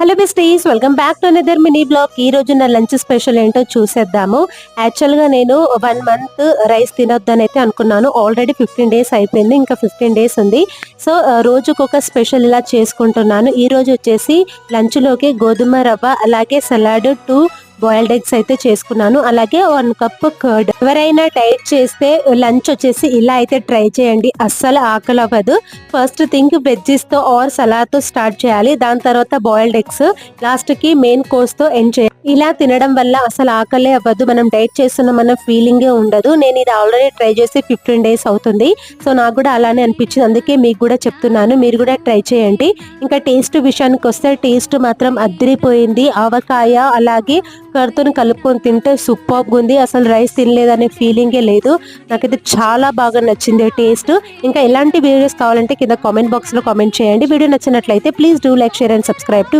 Hello besties, welcome back to another mini blog. ఈ రోజు నా లంచ్ స్పెషల్ ఏంటో చూసేద్దాము. యాక్చువల్గా నేను 1 మంత్ రైస్ తినొద్దని అయితే అనుకున్నాను. ఆల్రెడీ 15 డేస్ అయిపోయింది, ఇంకా 15 డేస్ ఉంది. సో రోజుకొక స్పెషల్ ఇలా చేసుకుంటున్నాను. ఈ రోజు వచ్చేసి లంచ్లోకి గోధుమ రవ్వ అలాగే సలాడ్ 2 బాయిల్డ్ ఎగ్స్ అయితే చేసుకున్నాను. అలాగే 1 కప్ కర్డ్. ఎవరైనా డైట్ చేస్తే లంచ్ వచ్చేసి ఇలా అయితే ట్రై చేయండి, అస్సలు ఆకలి అవ్వదు. ఫస్ట్ థింగ్ వెజ్జెస్ తో ఆర్ సలాడ్ తో స్టార్ట్ చేయాలి, దాని తర్వాత బాయిల్డ్ ఎగ్స్, లాస్ట్ కి మెయిన్ కోర్స్ తో ఎండ్ చేయాలి. ఇలా తినడం వల్ల అసలు ఆకలే అవ్వదు, మనం డైట్ చేస్తున్న ఫీలింగే ఉండదు. నేను ఇది ఆల్రెడీ ట్రై చేసి 15 డేస్ అవుతుంది. సో నాకు కూడా అలానే అనిపించింది, అందుకే మీకు కూడా చెప్తున్నాను, మీరు కూడా ట్రై చేయండి. ఇంకా టేస్ట్ విషయానికి వస్తే టేస్ట్ మాత్రం అదిరిపోయింది. ఆవకాయ అలాగే కర్రీతో కలుపుకొని తింటే సూపర్గా ఉంది. అసలు రైస్ తినలేదనే ఫీలింగే లేదు. నాకైతే చాలా బాగా నచ్చింది టేస్ట్. ఇంకా ఎలాంటి వీడియోస్ కావాలంటే కింద కామెంట్ బాక్స్ లో కామెంట్ చేయండి. వీడియో నచ్చినట్లయితే please do like, share and subscribe to